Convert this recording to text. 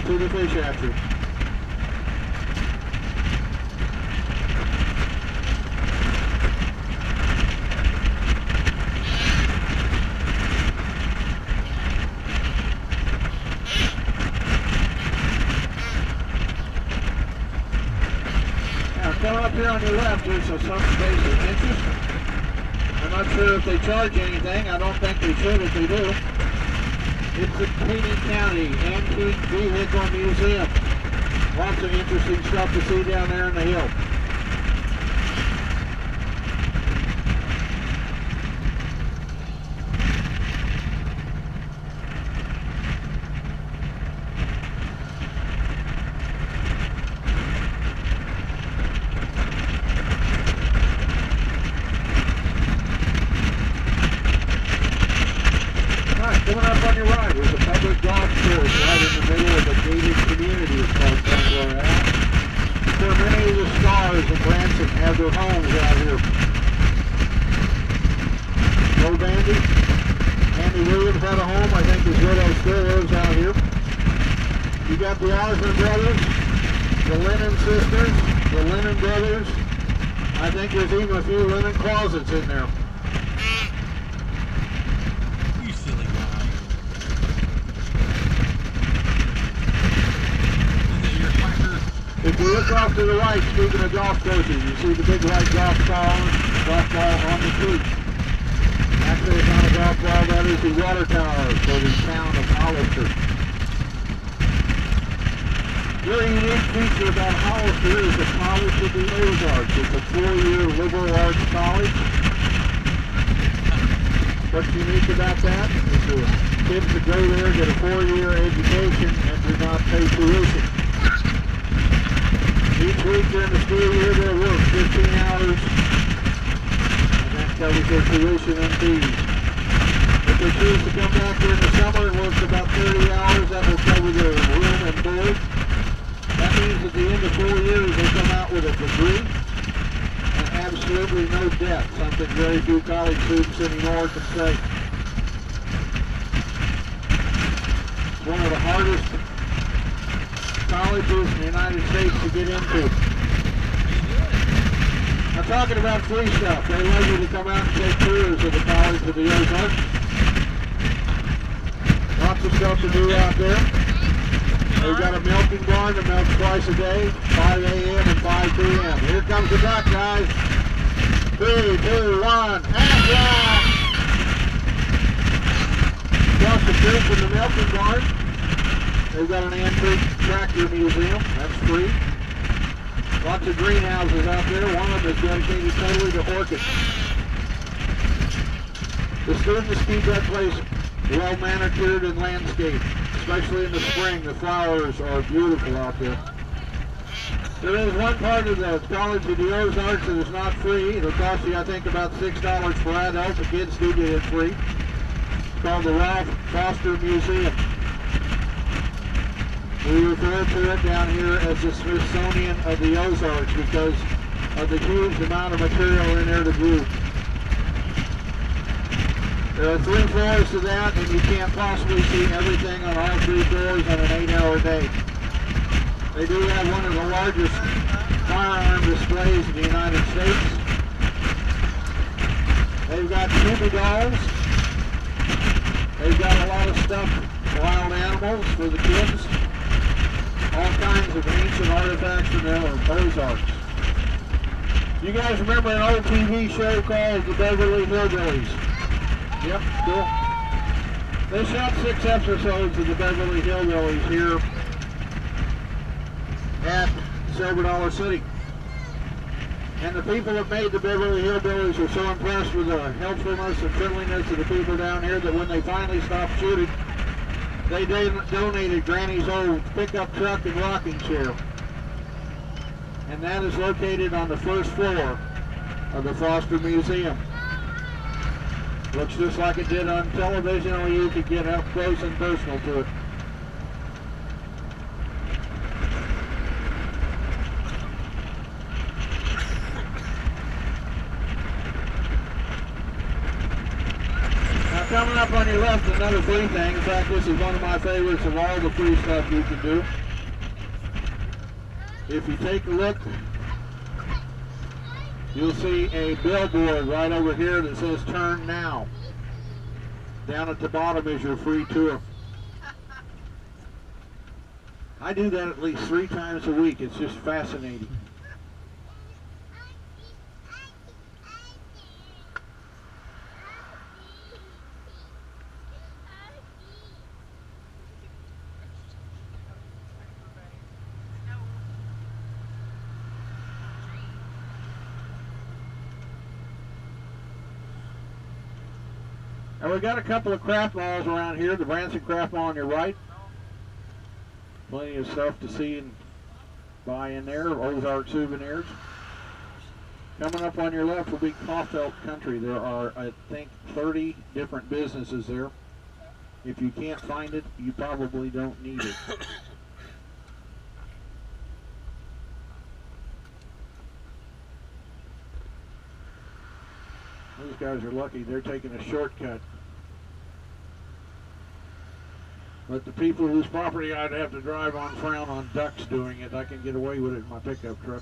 off to the fish hatchery. Coming up here on your left, there's some space of interest. I'm not sure if they charge anything. I don't think they should if they do. It's the Caney County Antique Vehicle Museum. Lots of interesting stuff to see down there in the hill. Coming up on your right is a public golf course right in the middle of a gated community as far as I'm going out. Where many of the stars of Branson have their homes out here. No Bandy? Andy Williams had a home. I think his widow still lives out here. You got the Osmond brothers, the Lennon sisters, the Lennon brothers. I think there's even a few linen closets in there. If you look off to the right, speaking of golf courses, you see the big white golf ball on the tee. Actually, it's not a golf ball, that is the water tower for the town of Hollister. Very unique feature about Hollister is the College of the Ozarks. It's a 4-year liberal arts college. What's unique about that is the kids that go there get a 4-year education and do not pay tuition. Each week during the school year they'll work 15 hours and that covers their tuition and fees. If they choose to come back during the summer and work about 30 hours, that will cover their room and board. That means at the end of 4 years they come out with a degree and absolutely no debt, something very few college students anymore can say. It's one of the hardest colleges in the United States to get into. I'm talking about free stuff. They love you to come out and take tours of the College of the Ozarks. Lots of stuff to do out there. They've got a milking barn that milks twice a day, 5 a.m. and 5 p.m. Here comes the duck, guys. 3, 2, 1, action! Across the creek in the milking barn, they've got an antique tractor museum. That's free. Lots of greenhouses out there. One of them is dedicated totally to orchids. The students keep that place well manicured and landscaped. Especially in the spring, the flowers are beautiful out there. There is one part of the College of the Ozarks that is not free. It'll cost you, I think, about $6 per adult. The kids do get it free. It's called the Ralph Foster Museum. We refer to it down here as the Smithsonian of the Ozarks because of the huge amount of material in there to view. There are 3 floors to that, and you can't possibly see everything on all 3 floors on an 8-hour day. They do have one of the largest firearm displays in the United States. They've got Snoopy dolls. They've got a lot of stuffed wild animals for the kids. All kinds of ancient artifacts from the Ozarks. You guys remember an old TV show called The Beverly Hillbillies? Yep, cool. They shot 6 episodes of The Beverly Hillbillies here at Silver Dollar City. And the people that made The Beverly Hillbillies were so impressed with the helpfulness and friendliness of the people down here that when they finally stopped shooting, they donated Granny's old pickup truck and rocking chair. And that is located on the 1st floor of the Foster Museum. Looks just like it did on television, only you could get up close and personal to it. Now coming up on your left, another free thing. In fact, this is one of my favorites of all the free stuff you can do. If you take a look, you'll see a billboard right over here that says "Turn Now." Down at the bottom is your free tour. I do that at least 3 times a week. It's just fascinating. And we got a couple of craft malls around here. The Branson craft mall on your right. Plenty of stuff to see and buy in there. Ozark souvenirs. Coming up on your left will be Kaufeld Country. There are, I think, 30 different businesses there. If you can't find it, you probably don't need it. Those guys are lucky. They're taking a shortcut. But the people whose property I'd have to drive on frown on ducks doing it. I can get away with it in my pickup truck.